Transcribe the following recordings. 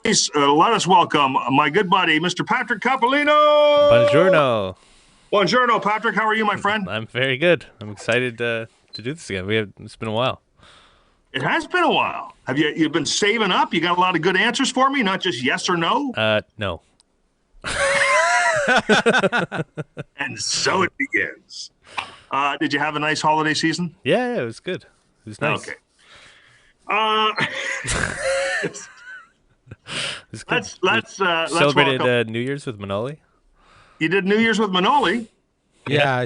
Let us welcome my good buddy, Mr. Patrick Coppolino. Buongiorno. Buongiorno, Patrick. How are you, my friend? I'm very good. I'm excited to do this again. It's been a while. It has been a while. Have you've been saving up? You got a lot of good answers for me, not just yes or no? No. And so it begins. Did you have a nice holiday season? Yeah, it was good. It was nice. Okay. Let's celebrated welcome. New Year's with Manoli. You did New Year's with Manoli? Yeah,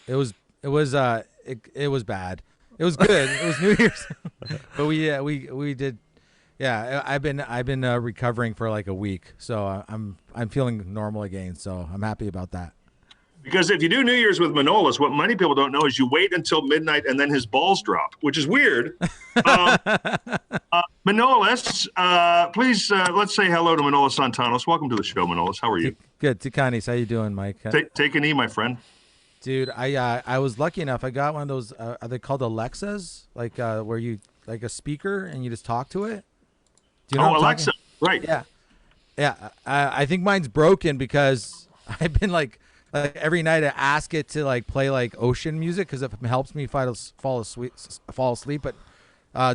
it was bad. It was good. It was New Year's, but we did. Yeah, I've been recovering for like a week, so I'm feeling normal again. So I'm happy about that. Because if you do New Year's with Manolis, what many people don't know is you wait until midnight and then his balls drop, which is weird. Manolis, please let's say hello to Manolis Zontanos. Welcome to the show, Manolis. How are you? Good. Tikanis, how you doing, Mike? Take a knee, my friend. Dude, I was lucky enough. I got one of those. Are they called Alexas? Like where you like a speaker and you just talk to it. Do you know Alexa? Right. Yeah. I think mine's broken because I've been like every night I ask it to like play like ocean music because it helps me fall asleep. But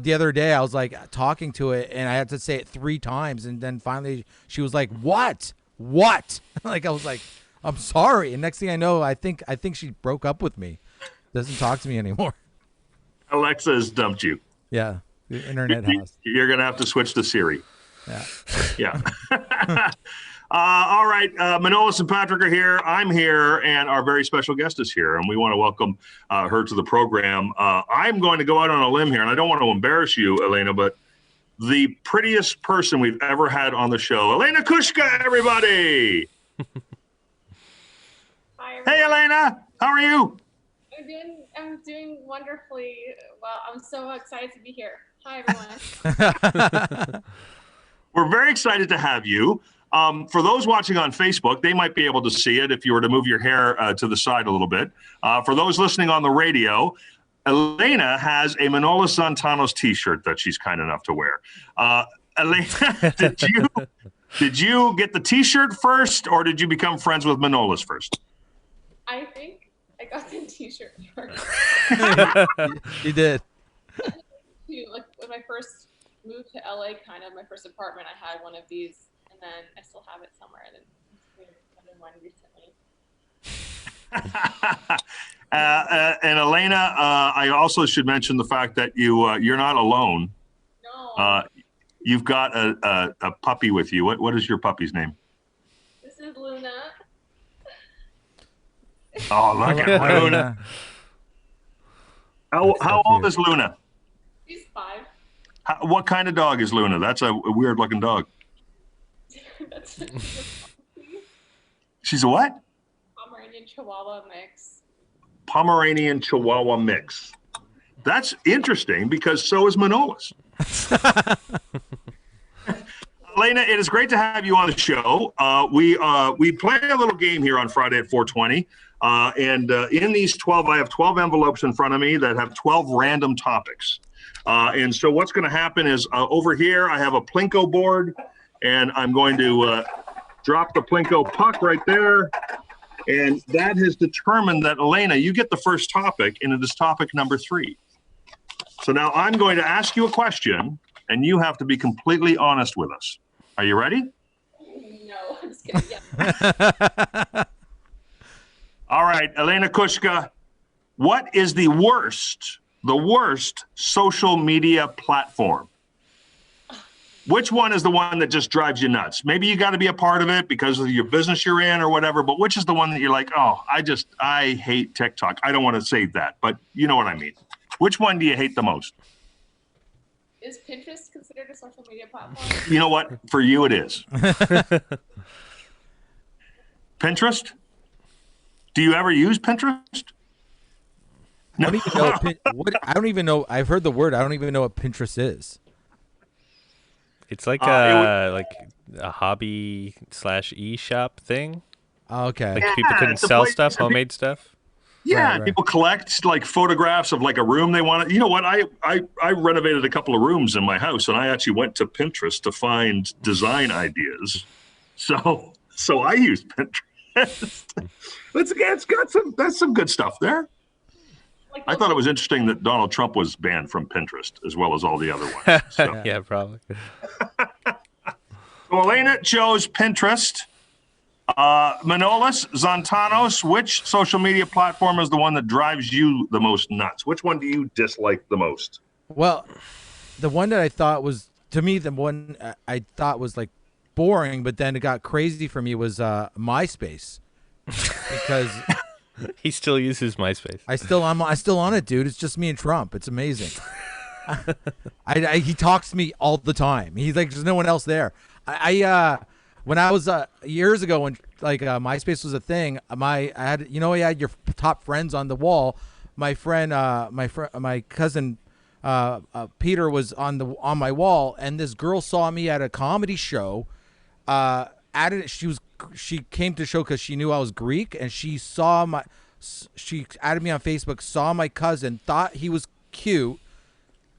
the other day I was like talking to it and I had to say it 3 times, and then finally she was like, "What?" Like I was like, "I'm sorry." And next thing I know, I think she broke up with me. Doesn't talk to me anymore. Alexa has dumped you. Yeah, the internet has. You're gonna have to switch to Siri. Yeah. All right, Manolis and Patrick are here. I'm here, and our very special guest is here, and we want to welcome her to the program. I'm going to go out on a limb here, and I don't want to embarrass you, Elena, but the prettiest person we've ever had on the show, Elena Koshka, everybody. Hi, everyone. Hey, Elena, how are you? I'm doing wonderfully well. I'm so excited to be here. Hi, everyone. We're very excited to have you. For those watching on Facebook, they might be able to see it if you were to move your hair to the side a little bit. For those listening on the radio, Elena has a Manolis Zontanos T-shirt that she's kind enough to wear. Elena, did you get the T-shirt first, or did you become friends with Manolis first? I think I got the T-shirt first. You did. Like when I first moved to LA, kind of my first apartment, I had one of these, and then I still have it somewhere. And then I one recently. And Elena, I also should mention the fact that you're not alone. No. You've got a puppy with you. What is your puppy's name? This is Luna. Oh, look at Luna. How old is Luna? She's 5. What kind of dog is Luna? That's a weird-looking dog. She's a what? Pomeranian Chihuahua mix. Pomeranian Chihuahua mix. That's interesting because so is Manolis. Elena, it is great to have you on the show. We play a little game here on Friday at 4:20. And in these 12, I have 12 envelopes in front of me that have 12 random topics. And so what's going to happen is over here, I have a Plinko board, and I'm going to drop the Plinko puck right there. And that has determined that, Elena, you get the first topic, and it is topic number 3. So now I'm going to ask you a question, and you have to be completely honest with us. Are you ready? No, I'm just kidding. Yeah. All right, Elena Koshka, what is the worst social media platform? Which one is the one that just drives you nuts? Maybe you got to be a part of it because of your business you're in or whatever, but which is the one that you're like, oh, I hate TikTok. I don't want to say that, but you know what I mean. Which one do you hate the most? Is Pinterest considered a social media platform? You know what? For you, it is. Pinterest? Do you ever use Pinterest? No. I don't even know. I've heard the word. I don't even know what Pinterest is. It's like a hobby / e-shop thing. Oh, okay. Like people couldn't sell stuff, homemade stuff. Yeah, Right, and right. people collect like photographs of like a room they want. You know what? I renovated a couple of rooms in my house, and I actually went to Pinterest to find design ideas. So I used Pinterest. It's got some good stuff there. Like I thought it was interesting that Donald Trump was banned from Pinterest as well as all the other ones. So, Yeah, probably. so Elena chose Pinterest. Manolis Zontanos, which social media platform is the one that drives you the most nuts? Which one do you dislike the most? Well, the one that I thought was, to me, the one I thought was like boring, but then it got crazy for me was MySpace, because He still uses MySpace. I still on it, dude. It's just me and Trump. It's amazing. He talks to me all the time. He's like, there's no one else there. When I was years ago, when like MySpace was a thing, I had your top friends on the wall. My friend, my cousin Peter was on my wall, and this girl saw me at a comedy show. She came to the show because she knew I was Greek, and she added me on Facebook, saw my cousin, thought he was cute,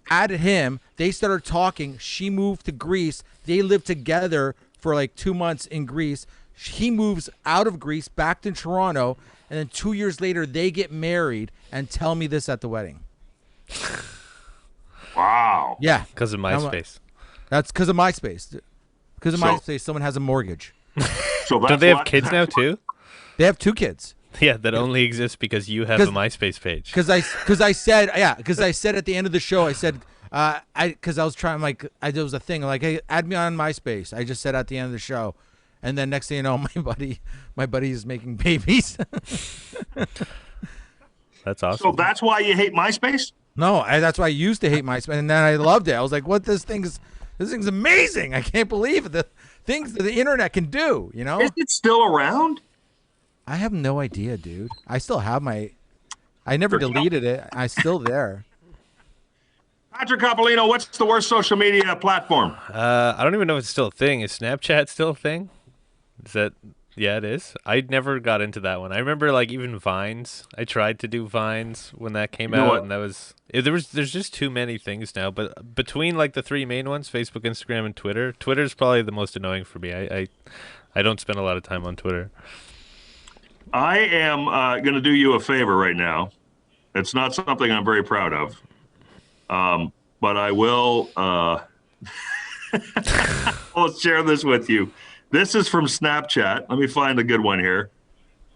added him. They started talking. She moved to Greece. They lived together for like 2 months in Greece. He moves out of Greece back to Toronto, and then 2 years later they get married and tell me this at the wedding. Wow. Yeah, Because of MySpace. that's because of MySpace. Because of So- MySpace, someone has a mortgage. So that's Don't they have what- kids now too? They have 2 kids. Yeah, that only exists because you have a 'Cause- MySpace page. Because I said at the end of the show, I said because I was trying, like, there was a thing like, hey, add me on MySpace. I just said at the end of the show, and then next thing you know, my buddy is making babies. That's So awesome. that's why you hate MySpace? No, that's why I used to hate MySpace, and then I loved it. I was like, what, this thing's amazing. I can't believe the things that the internet can do. You know, Is it still around? I have no idea, dude. I still have I never deleted it. I'm still there. Patrick Coppolino, what's the worst social media platform? I don't even know if it's still a thing. Is Snapchat still a thing? Is that? Yeah, it is. I never got into that one. I remember like even Vines. I tried to do Vines when that came You know out, what? and there's just too many things now. But between like the 3 main ones, Facebook, Instagram, and Twitter, Twitter's probably the most annoying for me. I don't spend a lot of time on Twitter. I am going to do you a favor right now. It's not something I'm very proud of, but I will. I'll share this with you. This is from Snapchat. Let me find a good one here.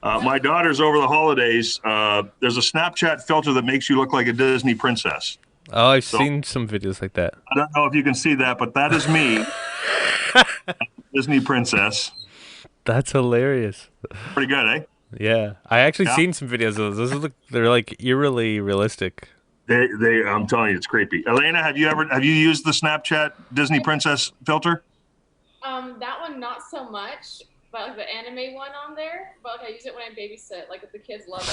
My daughter's over the holidays. There's a Snapchat filter that makes you look like a Disney princess. Oh, I've seen some videos like that. I don't know if you can see that, but that is me, Disney princess. That's hilarious. Pretty good, eh? Yeah, I actually Yeah. seen some videos of those. They're like eerily realistic. I'm telling you, it's creepy. Elena, have you used the Snapchat Disney princess filter? That one not so much, but like the anime one on there. But like I use it when I babysit. Like if the kids love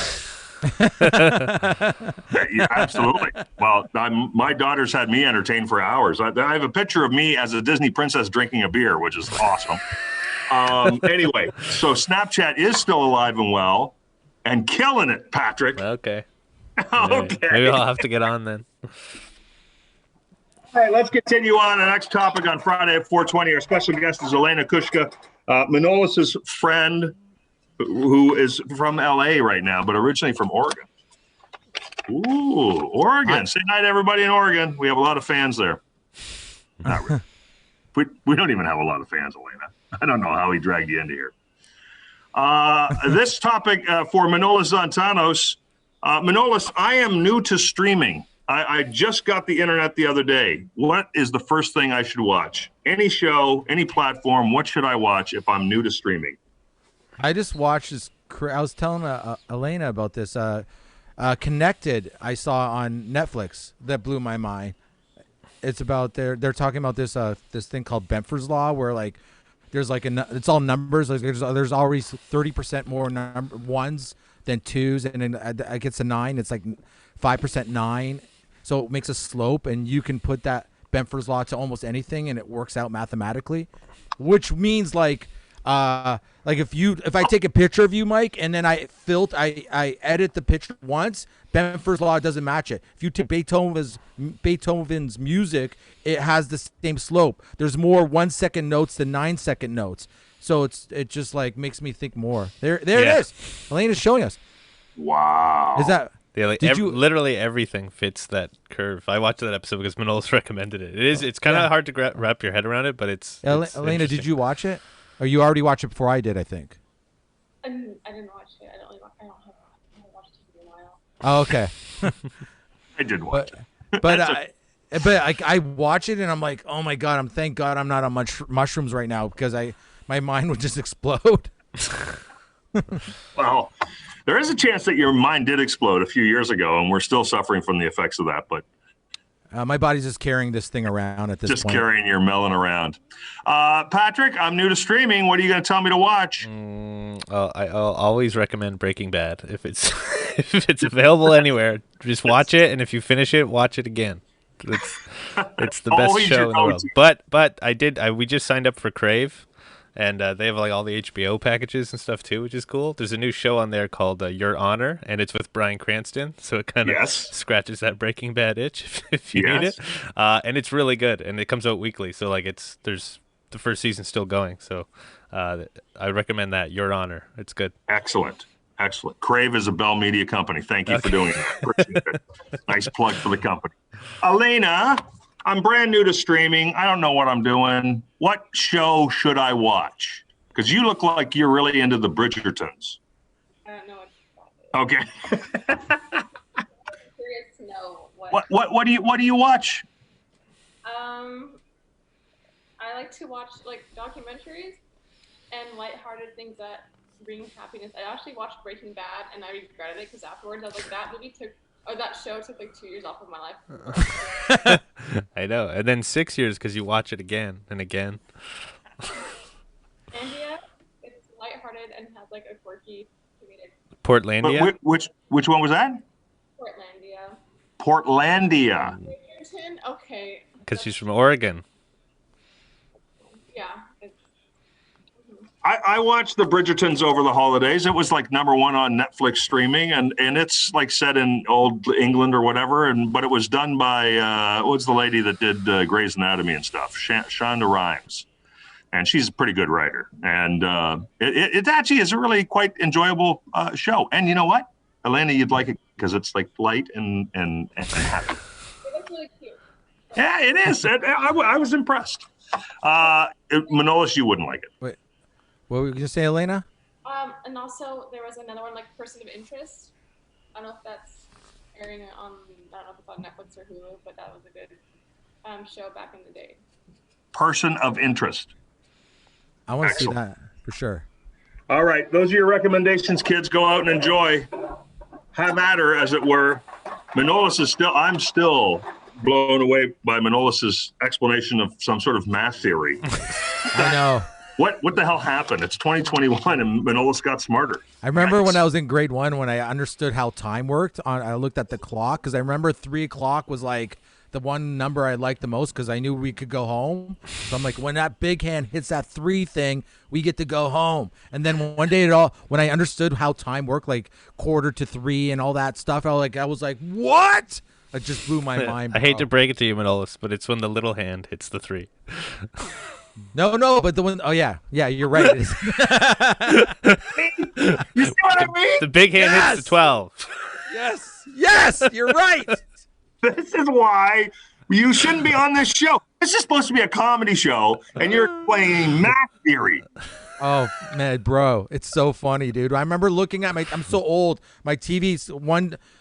it. Yeah, absolutely. Well, my daughter's had me entertained for hours. I have a picture of me as a Disney princess drinking a beer, which is awesome. Anyway, so Snapchat is still alive and well and killing it, Patrick. Okay. All right. Okay. Maybe I'll have to get on then. All right, let's continue on. The next topic on Friday at 4:20. Our special guest is Elena Koshka, Manolis' friend, who is from LA right now, but originally from Oregon. Ooh, Oregon. Say hi to everybody in Oregon. We have a lot of fans there. Not really. We don't even have a lot of fans, Elena. I don't know how he dragged you into here. This topic for Manolis Zontanos. Manolis, I am new to streaming. I just got the internet the other day. What is the first thing I should watch? Any show, any platform, what should I watch if I'm new to streaming? I just watched this. I was telling Elena about this. Connected, I saw on Netflix that blew my mind. It's about they're talking about this thing called Benford's Law, where like there's like it's all numbers. Like there's always 30% more ones than twos, and then it gets a 9. It's like 5% 9. So it makes a slope, and you can put that Benford's Law to almost anything, and it works out mathematically, which means like Like if I take a picture of you, Mike, and then I edit the picture once, Benford's law doesn't match it. If you take Beethoven's music, it has the same slope. There's more 1 second notes than 9 second notes. So it just like makes me think more. There it is. Elena's showing us. Wow. Is that? Yeah, like literally everything fits that curve. I watched that episode because Manolis recommended it. It's kind of hard to wrap your head around it, but it's Elena, did you watch it? Or you already watched it before I did, I think. I didn't watch it. I haven't watched TV in a while. Oh, okay. I did watch it. But I watch it and I'm like, oh my God, thank God I'm not on mushrooms right now because my mind would just explode. Well, there is a chance that your mind did explode a few years ago, and we're still suffering from the effects of that. But my body's just carrying this thing around at this point. Just carrying your melon around. Patrick, I'm new to streaming. What are you going to tell me to watch? I'll always recommend Breaking Bad if it's if it's available anywhere. Just watch it, and if you finish it, watch it again. It's the best show in the world. But we just signed up for Crave. And they have like all the HBO packages and stuff too, which is cool. There's a new show on there called Your Honor, and it's with Bryan Cranston, so it kind of scratches that Breaking Bad itch if you need it. And it's really good, and it comes out weekly, so like there's the first season's still going. So I recommend that. Your Honor, it's good. Excellent. Crave is a Bell Media company. Thank you for doing that. Appreciate it. Nice plug for the company. Elena, I'm brand new to streaming. I don't know what I'm doing. What show should I watch? Because you look like you're really into the Bridgertons. I don't know what Okay. I'm curious to know what do you watch? I like to watch like documentaries and lighthearted things that bring happiness. I actually watched Breaking Bad and I regretted it because afterwards I was like, that show took like 2 years off of my life. I know. And then 6 years because you watch it again and again. Portlandia, it's lighthearted and has like a quirky comedic. Portlandia? Which one was that? Portlandia. Bridgerton? Okay. Because she's from Oregon. Yeah. I watched the Bridgertons over the holidays. It was like #1 on Netflix streaming, and it's like set in old England or whatever. But it was done by what's the lady that did Grey's Anatomy and stuff, Shonda Rhimes, and she's a pretty good writer. And it actually is a really quite enjoyable show. And you know what, Elena, you'd like it because it's like light and happy. It's really cute. Yeah, it is. I was impressed. Manolis, you wouldn't like it. Wait. What were you going to say, Elena? And also there was another one like Person of Interest. I don't know if that's airing on, I don't know if it's on Netflix or Hulu, but that was a good show back in the day. Person of Interest. I want to see that for sure. All right, those are your recommendations, kids. Go out and enjoy. Have at her, as it were. I'm still blown away by Manolis's explanation of some sort of math theory. I know. What the hell happened? It's 2021 and Manolis got smarter. I remember when I was in grade 1 when I understood how time worked. I looked at the clock because I remember 3 o'clock was like the one number I liked the most because I knew we could go home. So I'm like, when that big hand hits that 3 thing, we get to go home. And then one day when I understood how time worked, like 2:45 and all that stuff, I was like, what? It just blew my mind. I hate to break it to you, Manolis, but it's when the little hand hits the 3. No, but the one, you're right. You see what I mean? The big hand hits the 12. Yes, you're right. This is why you shouldn't be on this show. This is supposed to be a comedy show, and you're playing math theory. Oh, man, bro. It's so funny, dude. I remember looking at I'm so old. My TV's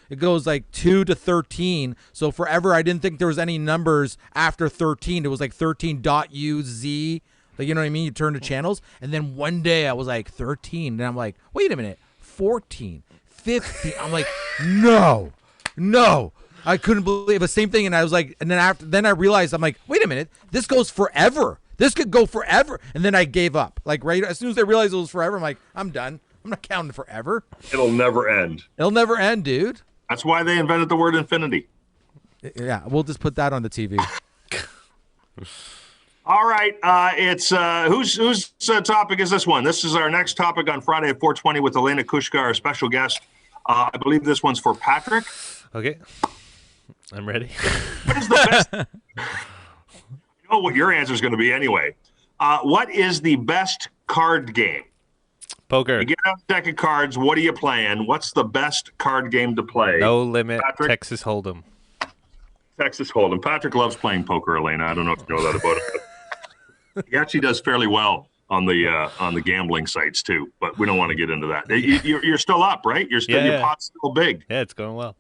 it goes like 2 to 13. So forever, I didn't think there was any numbers after 13. It was like 13.uz. Like, you know what I mean? You turn the channels. And then one day I was like 13. And I'm like, wait a minute. 14, 15. I'm like, no. I couldn't believe the same thing. And I was like, and then I realized, I'm like, wait a minute. This goes forever. This could go forever. And then I gave up. Like, right as soon as I realized it was forever, I'm like, I'm done. I'm not counting forever. It'll never end. It'll never end, dude. That's why they invented the word infinity. Yeah, we'll just put that on the TV. All right. It's whose topic is this one? This is our next topic on Friday at 4:20 with Elena Koshka, our special guest. I believe this one's for Patrick. Okay. I'm ready. What is the best? You know what your answer is going to be anyway. What is the best card game? Poker. You get out a deck of cards. What are you playing? What's the best card game to play? No limit. Patrick? Texas Hold'em. Texas Hold'em. Patrick loves playing poker, Elena. I don't know if you know that about him. He actually does fairly well on the gambling sites too, but we don't want to get into that. You're still up, right? Your pot's still big. Yeah, it's going well.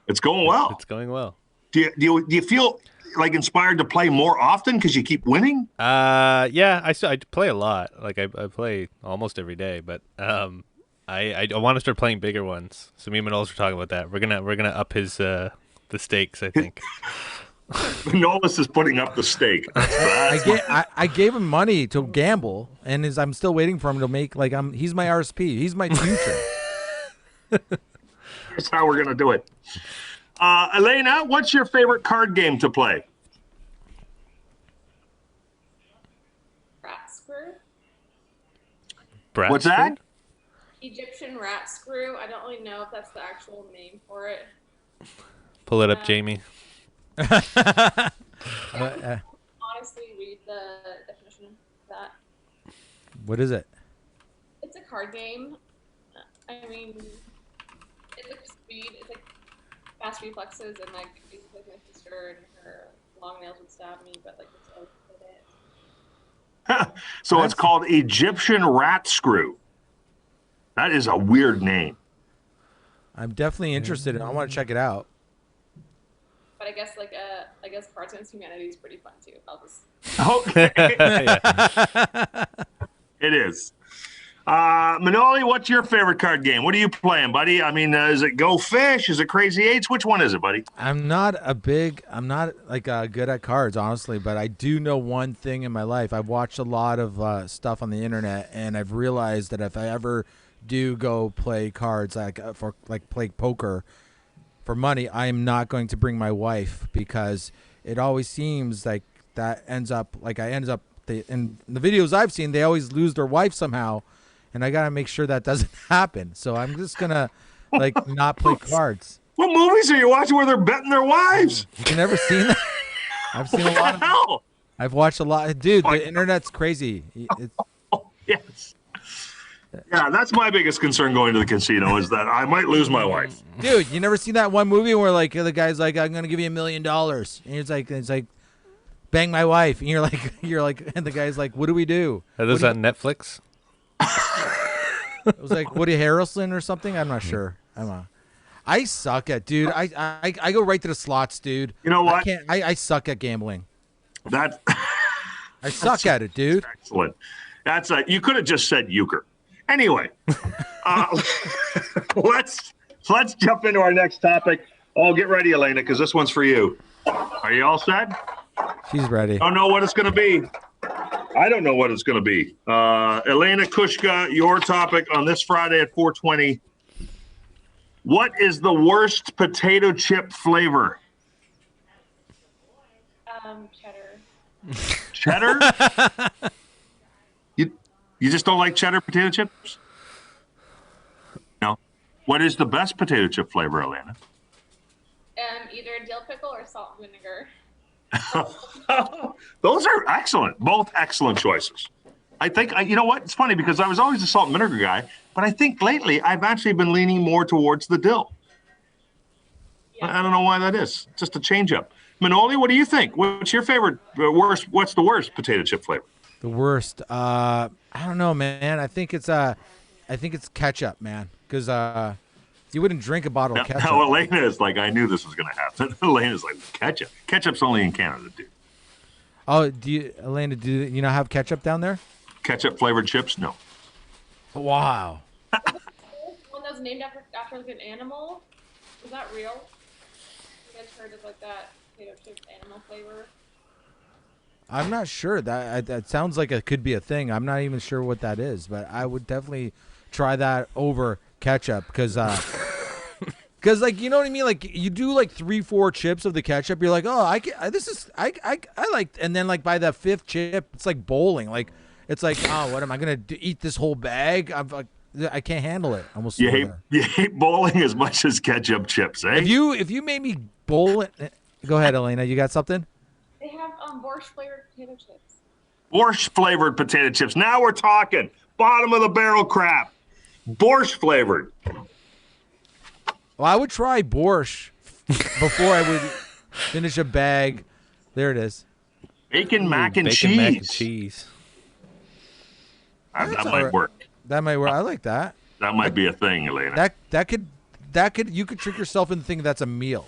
It's going well. It's going well. Do you feel like inspired to play more often because you keep winning? Yeah, I play a lot. Like I play almost every day, but I want to start playing bigger ones. So me and Manolis were talking about that. We're gonna up his the stakes, I think. Manolis is putting up the stake. I gave him money to gamble, and I'm still waiting for him to make he's my RSP. He's my future. That's how we're gonna do it. Elena, what's your favorite card game to play? Rat screw. What's that? Egyptian rat screw. I don't really know if that's the actual name for it. Pull it up, Jamie. Honestly, read the definition of that. What is it? It's a card game. I mean, it's like speed. It's like fast reflexes, and like basically my sister and her long nails would stab me, but like it's okay. So it's called Egyptian Rat Screw. That is a weird name. I'm definitely interested, and I want to check it out. But I guess Cards Against Humanity is pretty fun too. I'll just. Okay. It is. Manoli, what's your favorite card game? What are you playing, buddy? I mean, is it Go Fish? Is it Crazy Eights? Which one is it, buddy? I'm not good at cards, honestly, but I do know one thing in my life. I've watched a lot of stuff on the internet, and I've realized that if I ever do go play cards, play poker for money, I am not going to bring my wife, because it always seems like that ends up in the videos I've seen, they always lose their wife somehow. And I gotta make sure that doesn't happen. So I'm just gonna not play cards. What movies are you watching where they're betting their wives? You never seen that? I've seen a lot. Hell? I've watched a lot. Dude, the internet's crazy. Yes. Yeah, that's my biggest concern going to the casino, is that I might lose my wife. Dude, you never seen that one movie where the guy's like, "I'm gonna give you $1 million," and it's like, "Bang my wife," and you're like, and the guy's like, "What do we do?" Are those on Netflix? It was like Woody Harrelson or something. I'm not sure. I suck at, dude. I go right to the slots, dude. You know what? I suck at gambling. I suck at it, dude. Excellent. You could have just said euchre. Anyway, let's jump into our next topic. Oh, get ready, Elena, because this one's for you. Are you all set? She's ready. Don't know what it's going to be. I don't know what it's going to be. Elena Koshka, your topic on this Friday at 4:20. What is the worst potato chip flavor? Cheddar. Cheddar? You just don't like cheddar potato chips? No. What is the best potato chip flavor, Elena? Either dill pickle or salt and vinegar. Those are excellent. Both excellent choices. I think, you know what? It's funny because I was always a salt and vinegar guy, but I think lately I've actually been leaning more towards the dill. Yeah. I don't know why that is. Just a change up. Manoli, what do you think? What's your favorite, what's the worst potato chip flavor? The worst? I don't know, man. I think it's ketchup, man. Because you wouldn't drink a bottle of ketchup. Now Elena is like, I knew this was going to happen. Elena's like, ketchup. Ketchup's only in Canada, dude. Oh, Elena, do you not have ketchup down there? Ketchup flavored chips? No. Wow. One that was named after like an animal. Is that real? You guys heard of like that potato chip animal flavor? I'm not sure. That sounds like it could be a thing. I'm not even sure what that is, but I would definitely try that over ketchup because Because like you know what I mean, like you do like 3-4 chips of the ketchup, you're like, oh, I like, and then like by the 5th chip, it's like bowling. Like it's like, oh, what am I gonna eat this whole bag? I'm like, I can't handle it. Almost. You hate bowling as much as ketchup chips, eh? If you made me bowl it, go ahead, Elena. You got something? They have borscht flavored potato chips. Borscht flavored potato chips. Now we're talking bottom of the barrel crap. Borscht flavored. Well, I would try borscht before I would finish a bag. There it is. Bacon mac and bacon cheese. Mac and cheese. That might work. That might work. I like that. That might be a thing, Elena. That could you could trick yourself into thinking that's a meal.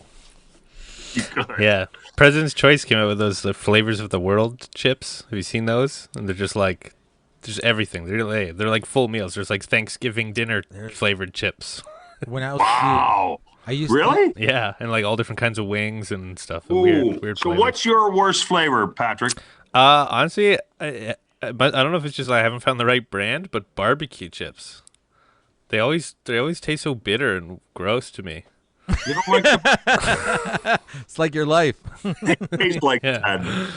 Yeah. President's Choice came out with those flavors of the world chips. Have you seen those? And they're just like, there's everything. They're like full meals. There's like Thanksgiving dinner flavored chips. When I was Wow. I used Really? Yeah, and like all different kinds of wings and stuff. Ooh. Weird So flavors. what's your worst flavor, Patrick? Honestly, but I don't know if it's just I haven't found the right brand, but barbecue chips. They always taste so bitter and gross to me. You don't like the It's like your life. taste like Yeah. that.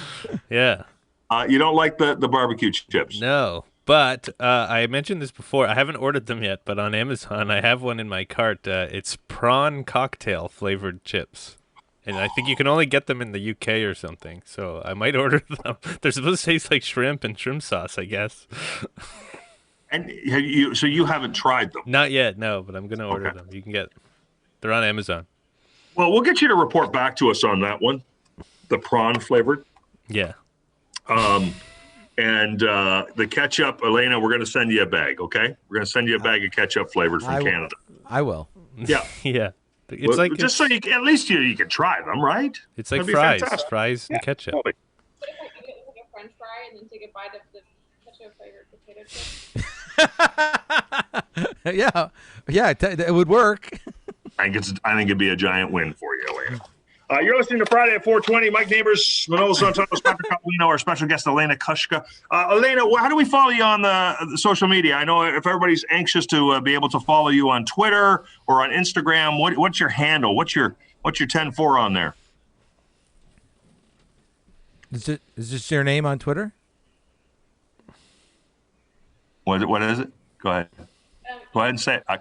Yeah. You don't like the barbecue chips. No, but I mentioned this before. I haven't ordered them yet, but on Amazon I have one in my cart. It's prawn cocktail flavored chips. And I think you can only get them in the UK or something. So I might order them. They're supposed to taste like shrimp and shrimp sauce, I guess. And you haven't tried them? Not yet, no, but I'm going to order them. You can get they're on Amazon. Well, we'll get you to report back to us on that one, the prawn flavored. Yeah. And the ketchup, Elena, we're going to send you a bag, okay? We're going to send you a bag of ketchup flavored from Canada. I will. Yeah. Yeah. It's like just so you can, at least you can try them, right? It's like That'd be fries, fantastic. fries and ketchup. What if I eat it like a French fry and then take a bite of the ketchup flavored potato chips? Yeah, it would work. I think it'd be a giant win for you, Elena. You're listening to Friday at 420. Mike Neighbors, Manolis Zontanos, Patrick Coppolino, our special guest, Elena Koshka. Elena, how do we follow you on the social media? I know if everybody's anxious to be able to follow you on Twitter or on Instagram, what's your handle? What's your 10-4 on there? Is this your name on Twitter? What is it? Go ahead. Go ahead and say it.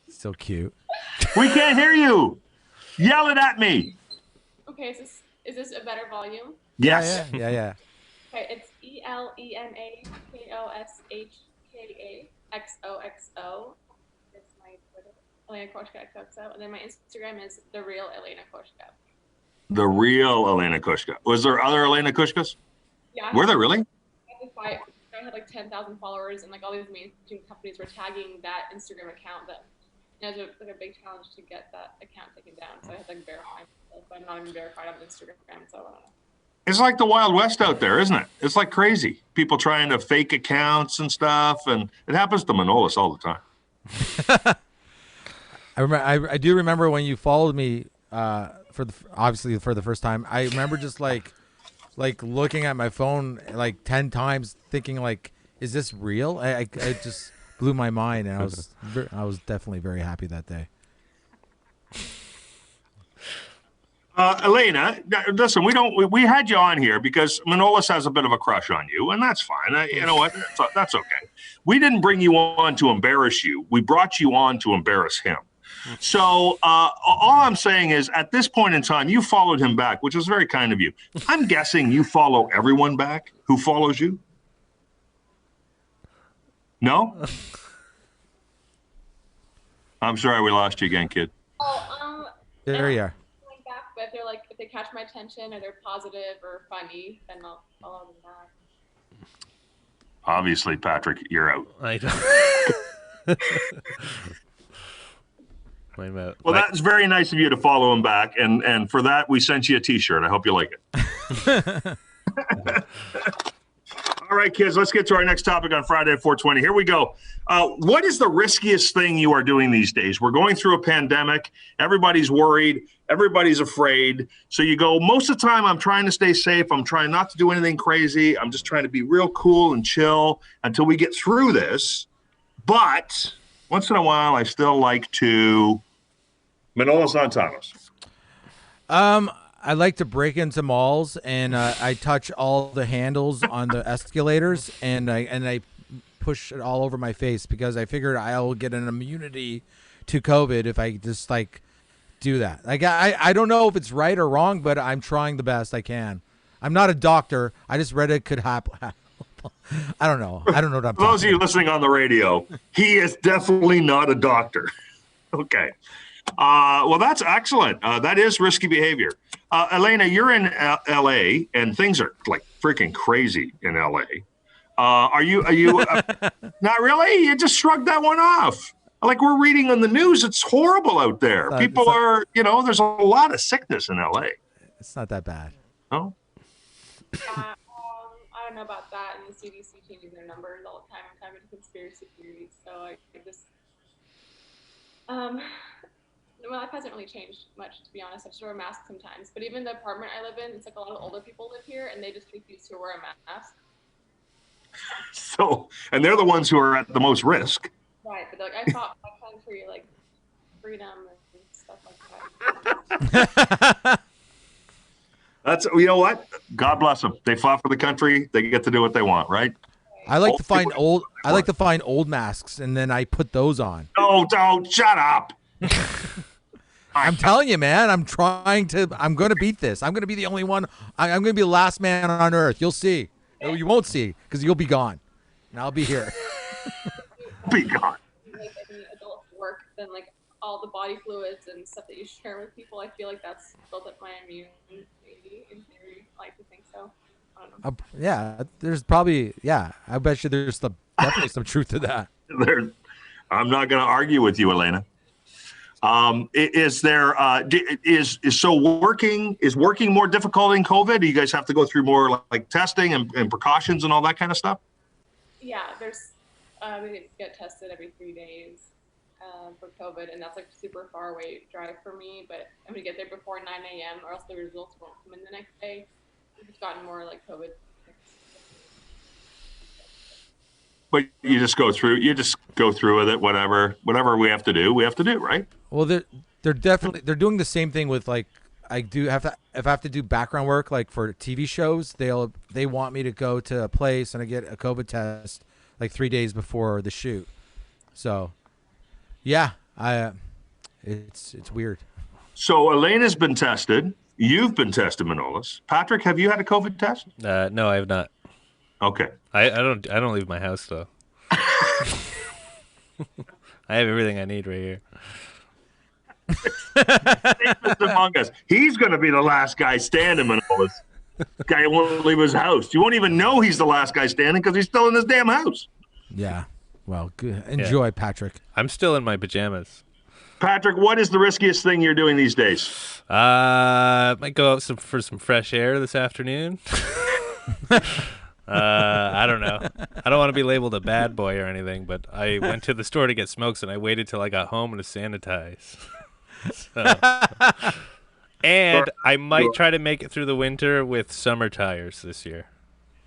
So cute. We can't hear you. Yell it at me. Okay, is this a better volume? Yes. Yeah. Okay, it's ELENAKOSHKAXOXO. It's my Twitter, Elena Koshka XOXO, and then my Instagram is the real Elena Koshka. The real Elena Koshka. Was there other Elena Koshkas? Yeah. Were there really? I had like 10,000 followers, and like all these mainstream companies were tagging that Instagram account. That it was like a big challenge to get that account taken down. So I had to like verify myself, but I'm not even verified on Instagram. So I don't know. It's like the Wild West out there, isn't it? It's like crazy. People trying to fake accounts and stuff, and it happens to Manolis all the time. I do remember when you followed me obviously for the first time. I remember just like looking at my phone like 10 times, thinking like, is this real? I just blew my mind, and I was definitely very happy that day. Elena, listen, we had you on here because Manolis has a bit of a crush on you, and that's fine. You know what? That's okay. We didn't bring you on to embarrass you. We brought you on to embarrass him. So all I'm saying is, at this point in time, you followed him back, which was very kind of you. I'm guessing you follow everyone back who follows you? No? I'm sorry we lost you again, kid. There you are. Back, but if they catch my attention or they're positive or funny, then I'll follow them back. Obviously, Patrick, you're out. I don't. I'm out. Well, that's very nice of you to follow him back, and for that we sent you a T-shirt. I hope you like it. All right, kids, let's get to our next topic on Friday at 420. Here we go. What is the riskiest thing you are doing these days? We're going through a pandemic. Everybody's worried. Everybody's afraid. So you go, most of the time I'm trying to stay safe. I'm trying not to do anything crazy. I'm just trying to be real cool and chill until we get through this. But Once in a while, I still like to. Manolis Zontanos. I like to break into malls and I touch all the handles on the escalators and I push it all over my face because I figured I'll get an immunity to COVID if I just like do that. Like I don't know if it's right or wrong, but I'm trying the best I can. I'm not a doctor. I just read it could happen. I don't know. I don't know what I'm For those of you about. listening on the radio, he is definitely not a doctor. Okay. Well, that's excellent. That is risky behavior. Elena, you're in LA and things are like freaking crazy in LA. Are you not really? You just shrugged that one off. Like we're reading on the news, it's horrible out there. People are, there's a lot of sickness in LA. It's not that bad. Oh. I don't know about that, and the CDC changing their numbers all the time. I'm kind of into conspiracy theories, so I just my life hasn't really changed much, to be honest. I just wear a mask sometimes. But even the apartment I live in, it's like a lot of older people live here, and they just refuse to wear a mask. So, and they're the ones who are at the most risk. Right, but like I fought my country, like freedom and stuff like that. That's, you know what? God bless them. They fought for the country. They get to do what they want, right? I like to find old masks and then I put those on. Oh, don't shut up. I'm telling you, man, I'm going to beat this. I'm going to be the only one. I'm going to be the last man on earth. You'll see. No, you won't see because you'll be gone and I'll be here. Be gone. Like any adult work, then like all the body fluids and stuff that you share with people, I feel like that's built up my immune, maybe, in theory. I like to think so. I don't know. Yeah, there's probably, I bet you there's definitely some truth to that. I'm not going to argue with you, Elena. Is working more difficult in COVID? Do you guys have to go through more like testing and precautions and all that kind of stuff? Yeah, there's we get tested every 3 days for COVID, and that's like a super far away drive for me. But I'm gonna get there before 9 a.m. or else the results won't come in the next day. We've gotten more like COVID. But you just go through with it. Whatever we have to do, right? Well, they're doing the same thing with like if I have to do background work like for TV shows, they want me to go to a place and I get a COVID test like 3 days before the shoot. So, yeah, it's weird. So Elena's been tested. You've been tested, Manolis. Patrick, have you had a COVID test? No, I have not. Okay. I don't leave my house though. I have everything I need right here. Safest among us. He's going to be the last guy standing, Manolis. Guy won't leave his house. You won't even know he's the last guy standing because he's still in his damn house. Yeah. Well, good. Enjoy, Patrick. I'm still in my pajamas. Patrick, what is the riskiest thing you're doing these days? Might go out for some fresh air this afternoon. I don't know. I don't want to be labeled a bad boy or anything, but I went to the store to get smokes and I waited till I got home to sanitize. And I might try to make it through the winter with summer tires this year.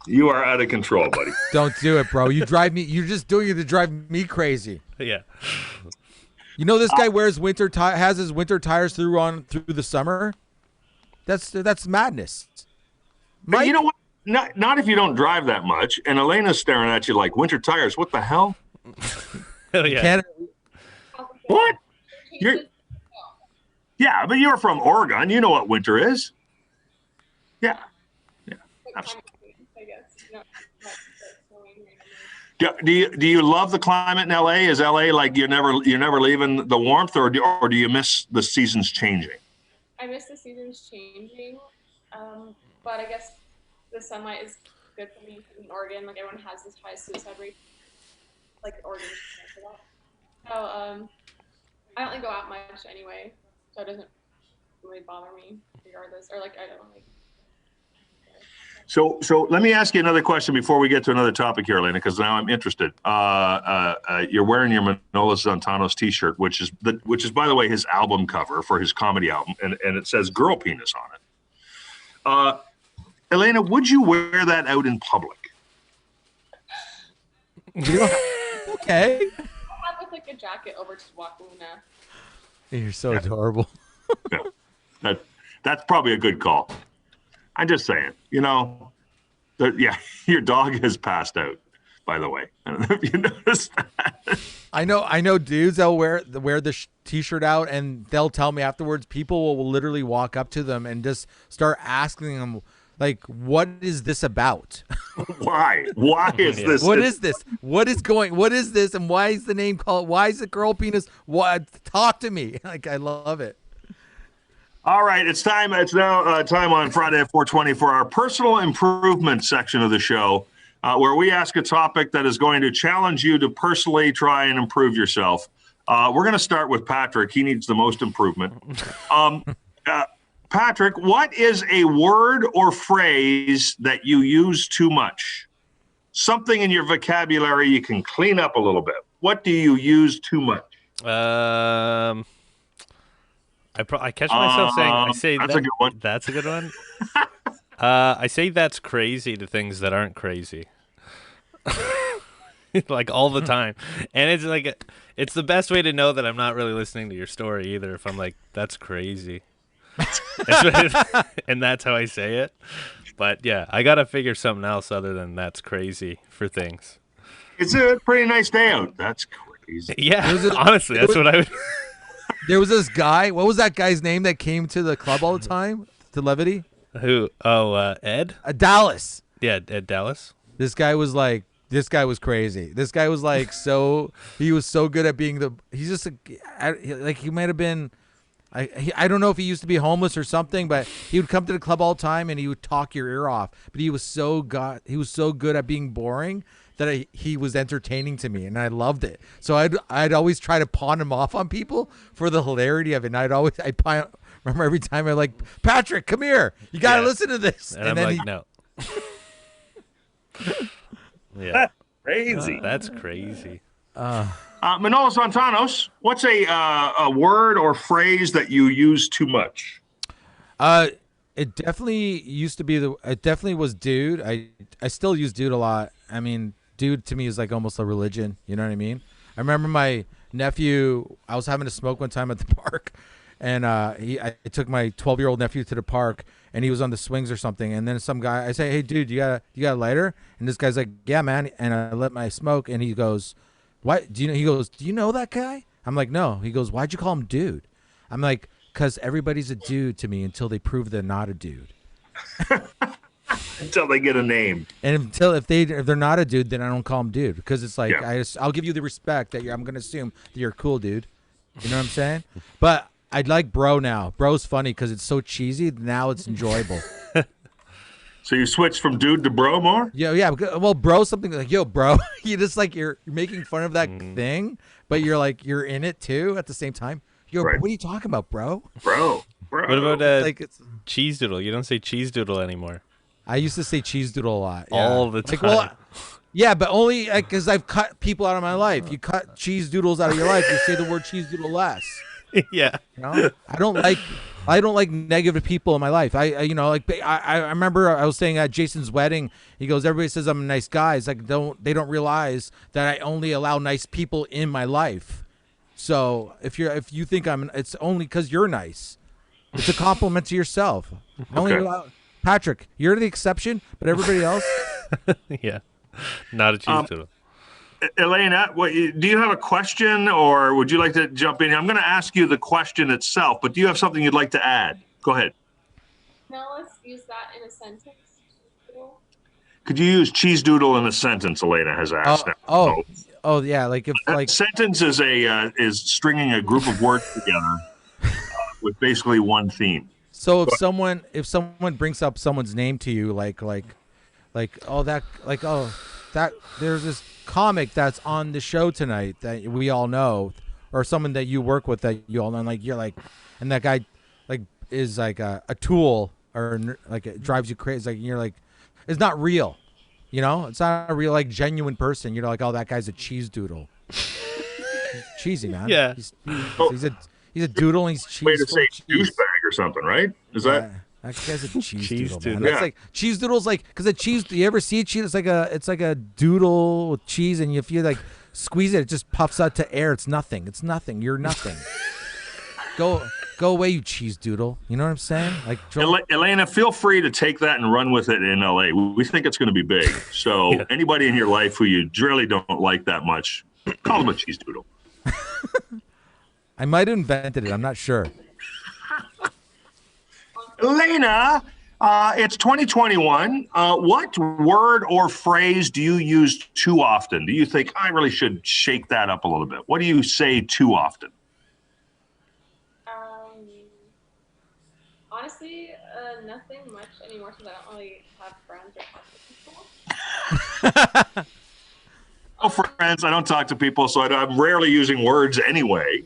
You are out of control, buddy. Don't do it, bro. You drive me. You're just doing it to drive me crazy. Yeah. You know this guy wears has his winter tires through the summer. That's madness. But you know what? Not if you don't drive that much. And Elena's staring at you like winter tires. What the hell? Hell yeah. What? Yeah, but you're from Oregon. You know what winter is. Yeah. Absolutely. Do you love the climate in LA? Is LA like you're never leaving the warmth, or do you miss the seasons changing? I miss the seasons changing, but I guess the sunlight is good for me in Oregon. Like everyone has this high suicide rate, like Oregon is for that. So I don't really go out much anyway, so it doesn't really bother me regardless. Or like I don't like. So let me ask you another question before we get to another topic here, Elena, because now I'm interested. You're wearing your Manolis Zontanos T-shirt, which is by the way his album cover for his comedy album, and it says "girl penis" on it. Elena, would you wear that out in public? Okay. I have a with like a jacket over to Wakaluna. You're so adorable. Yeah. That's probably a good call. I'm just saying, yeah, your dog has passed out, by the way. I don't know if you noticed that. I know dudes that'll wear the t-shirt out, and they'll tell me afterwards, people will literally walk up to them and just start asking them, like, what is this about? Why is this? What is this? What is this? And why is the name called? Why is it girl penis? What? Talk to me. Like, I love it. All right, it's time. It's now time on Friday at 4:20 for our personal improvement section of the show, where we ask a topic that is going to challenge you to personally try and improve yourself. We're going to start with Patrick. He needs the most improvement. Patrick, what is a word or phrase that you use too much? Something in your vocabulary you can clean up a little bit. What do you use too much? I catch myself saying, I say that's a good one. That's a good one. I say that's crazy to things that aren't crazy. Like all the time. And it's like, it's the best way to know that I'm not really listening to your story either. If I'm like, that's crazy. And that's how I say it. But yeah, I got to figure something else other than that's crazy for things. It's a pretty nice day out. That's crazy. Yeah, honestly, that's what I would... There was this guy. What was that guy's name that came to the club all the time? To Levity? Who? Oh, Ed? Dallas. Yeah, Ed Dallas. This guy was crazy. This guy was like, he was so good at being he's just like, he might have been, I don't know if he used to be homeless or something, but he would come to the club all the time and he would talk your ear off. But he was so good at being boring that he was entertaining to me, and I loved it. So I'd always try to pawn him off on people for the hilarity of it. And I remember every time I'm like, Patrick, come here, you gotta listen to this, and I'm then like, no. Yeah, that's crazy. That's crazy. Manolis Zontanos, what's a word or phrase that you use too much? It definitely used to be it definitely was dude. I still use dude a lot. I mean, dude to me is like almost a religion. You know what I mean? I remember my nephew, I was having a smoke one time at the park, and I took my 12-year-old nephew to the park, and he was on the swings or something. And then some guy, I say, hey, dude, you got a lighter? And this guy's like, yeah, man. And I lit my smoke, and he goes, what? He goes, do you know that guy? I'm like, no. He goes, why'd you call him dude? I'm like, because everybody's a dude to me until they prove they're not a dude. Until they get a name. And if they're not a dude, then I don't call them dude, because it's like, I'll give you the respect that I'm going to assume that you're a cool dude. You know what I'm saying? But I'd like bro now. Bro's funny because it's so cheesy. Now it's enjoyable. So you switch from dude to bro more? Yeah. Well, bro, something like, yo, bro. You just like, you're making fun of that thing, but you're like, you're in it too at the same time. Yo, right. What are you talking about, bro? Bro. What about cheese doodle? You don't say cheese doodle anymore. I used to say cheese doodle a lot. Yeah. All the time. Like, well, yeah, but only because I've cut people out of my life. You cut cheese doodles out of your life, you say the word cheese doodle less. Yeah. You know? I don't like negative people in my life. I remember I was saying at Jason's wedding, he goes, everybody says I'm a nice guy. It's like they don't realize that I only allow nice people in my life. So if you think it's only because you're nice. It's a compliment to yourself. Okay. Patrick, you're the exception, but everybody else. Yeah, not a cheese doodle. Elena, do you have a question, or would you like to jump in? I'm going to ask you the question itself, but do you have something you'd like to add? Go ahead. Now let's use that in a sentence. Could you use cheese doodle in a sentence? Elena has asked. Oh yeah, like if like sentence is stringing a group of words together with basically one theme. So if someone brings up someone's name to you, like that there's this comic that's on the show tonight that we all know, or someone that you work with that you all know, like you're like, and that guy like is like a tool, or like it drives you crazy, like you're like, it's not real, you know, it's not a real like genuine person. You're like, oh, that guy's a cheese doodle. Cheesy, man. Yeah. He's a doodle and he's cheese. Way to say douchebag or something, right? Is that? That guy's a cheese doodle, man. Yeah. That's like cheese doodles, like because a cheese. Do you ever see a cheese? It's like a doodle with cheese, and if you like squeeze it. It just puffs out to air. It's nothing. It's nothing. You're nothing. Go away, you cheese doodle. You know what I'm saying? Like Elena, feel free to take that and run with it in LA. We think it's going to be big. So anybody in your life who you really don't like that much, call them a cheese doodle. I might have invented it. I'm not sure. Elena, it's 2021. What word or phrase do you use too often? Do you think I really should shake that up a little bit? What do you say too often? Honestly, nothing much anymore because I don't really have friends or talk to people. No friends. I don't talk to people, so I'm rarely using words anyway.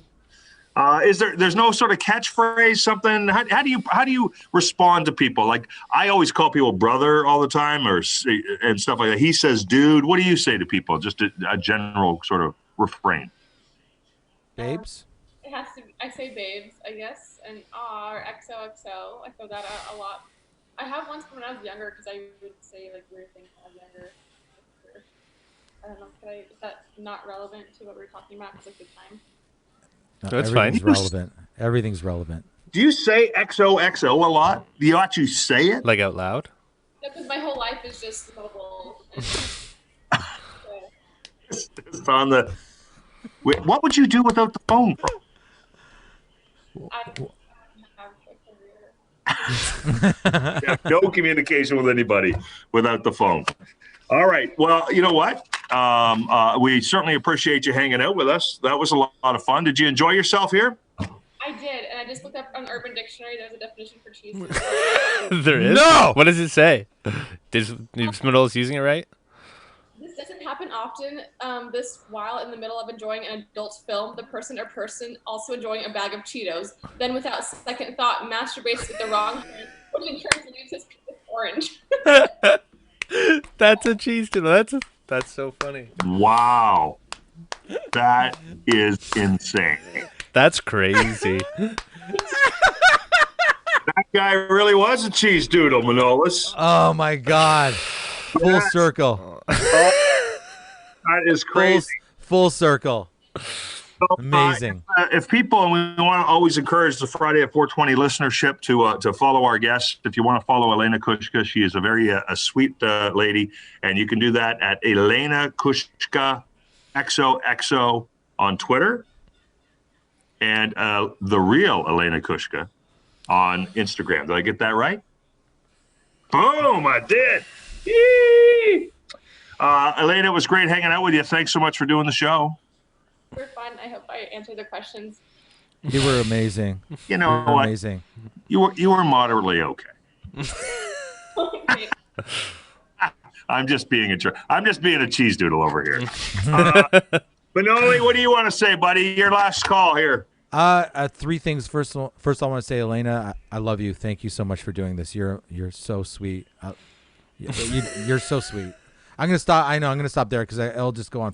There's no sort of catchphrase, something? How do you respond to people? Like, I always call people brother all the time and stuff like that. He says dude. What do you say to people? Just a general sort of refrain. Babes? It has to be, I say babes, I guess, and or XOXO. I throw that out a lot. I have once when I was younger because I would say like weird things when I was younger. I don't know. Is that not relevant to what we're talking about? Because it's the time. No, that's everything's fine. Relevant. Everything's relevant. Do you say XOXO a lot? Do you actually say it? Like out loud? Yeah, because my whole life is just mobile. It's on the. Wait, what would you do without the phone, bro? I have a career. You have no communication with anybody without the phone. All right. Well, you know what? We certainly appreciate you hanging out with us. That was a lot of fun. Did you enjoy yourself here? I did, and I just looked up on Urban Dictionary. There's a definition for cheese. There is? No! What does it say? Is Manolis using it right? This doesn't happen often. This while in the middle of enjoying an adult film, the person or person also enjoying a bag of Cheetos, then without second thought masturbates with the wrong hand, which in turn leaves his penis orange. That's a cheese doodle. That's so funny. Wow. That is insane. That's crazy. That guy really was a cheese doodle, Manolis. Oh my God. Full circle. That is crazy. Full circle. So, Amazing. If people, and we want to always encourage the Friday at 420 listenership to follow our guests. If you want to follow Elena Koshka, she is a very a sweet lady, and you can do that at Elena Koshka XOXO on Twitter, and the real Elena Koshka on Instagram. Did I get that right? Boom! I did. Yee! Elena, it was great hanging out with you. Thanks so much for doing the show. Super fun. I hope I answered the questions. You were amazing. You know what? Amazing. You were moderately okay. I'm just being a cheese doodle over here. Manoli, what do you want to say, buddy? Your last call here. Three things. First, I want to say, Elena, I love you. Thank you so much for doing this. You're so sweet. You're so sweet. I'm gonna stop. I know I'm gonna stop there because I'll just go on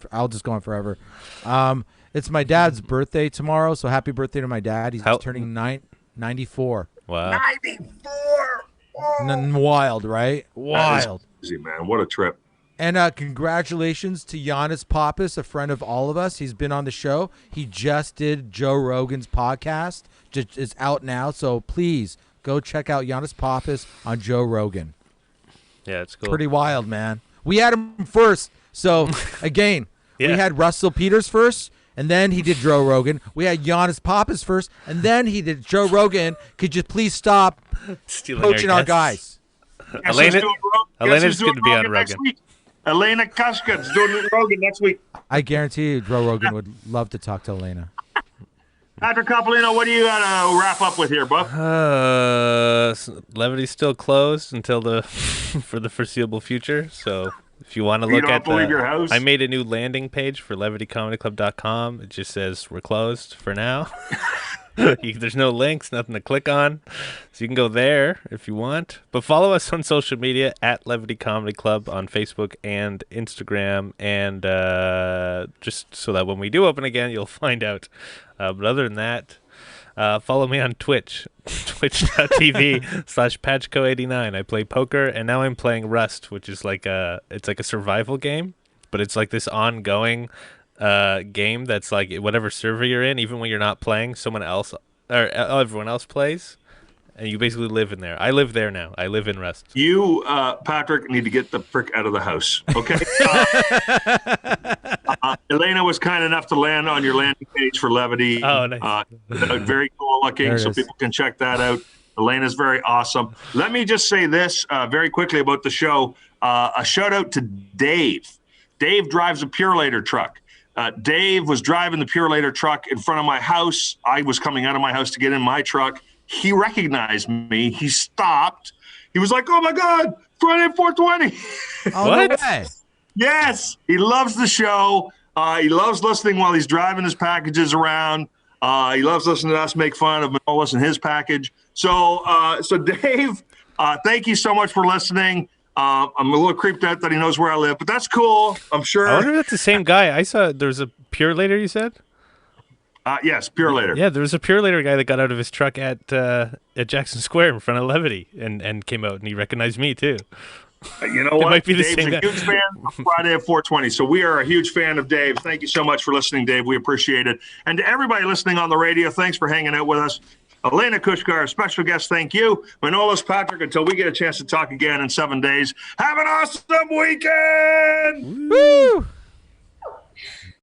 forever. It's my dad's birthday tomorrow, so happy birthday to my dad. He's turning 94. Wow. 94. Oh. Wild, right? Wild. Crazy, man. What a trip. And congratulations to Giannis Pappas, a friend of all of us. He's been on the show. He just did Joe Rogan's podcast. It's out now, so please go check out Giannis Pappas on Joe Rogan. Yeah, it's cool. Pretty wild, man. We had him first. So, again, we had Russell Peters first, and then he did Joe Rogan. We had Giannis Pappas first, and then he did Joe Rogan. Could you please stop poaching our guys? Elena's going to be on Rogan. Elena Koshka is doing Rogan next week. I guarantee you Joe Rogan would love to talk to Elena. Dr. Coppolino, what do you got to wrap up with here, Buff? Levity's still closed until for the foreseeable future. So if you want to look at your house. I made a new landing page for LevityComedyClub.com. It just says we're closed for now. There's no links, nothing to click on. So you can go there if you want. But follow us on social media at Levity Comedy Club on Facebook and Instagram. And just so that when we do open again, you'll find out. But other than that, follow me on Twitch, twitch.tv/Patchco89. I play poker, and now I'm playing Rust, which is it's like a survival game, but it's like this ongoing game that's like whatever server you're in, even when you're not playing, someone else or everyone else plays, and you basically live in there. I live there now. I live in Rust. You, Patrick, need to get the frick out of the house, okay? Elena was kind enough to land on your landing page for Levity. Oh, nice. Very cool looking, so people can check that out. Elena's very awesome. Let me just say this very quickly about the show. A shout out to Dave. Dave drives a Purelator truck. Dave was driving the Purelator truck in front of my house. I was coming out of my house to get in my truck. He recognized me. He stopped. He was like, "Oh my God, Friday at 420." Oh, what? No way. Yes, he loves the show. He loves listening while he's driving his packages around. He loves listening to us make fun of Manolis and his package. So Dave, thank you so much for listening. I'm a little creeped out that he knows where I live, but that's cool. I'm sure. I wonder if that's the same guy. I saw there was a Purelator, you said? Yes, Purelator. Yeah, there was a Purelator guy that got out of his truck at Jackson Square in front of Levity and came out, and he recognized me too. You know what? Might be the Dave's same a huge fan of Friday at 420. So we are a huge fan of Dave. Thank you so much for listening, Dave. We appreciate it. And to everybody listening on the radio, thanks for hanging out with us. Elena Koshka, our special guest, thank you. Manolis, Patrick, until we get a chance to talk again in 7 days, have an awesome weekend!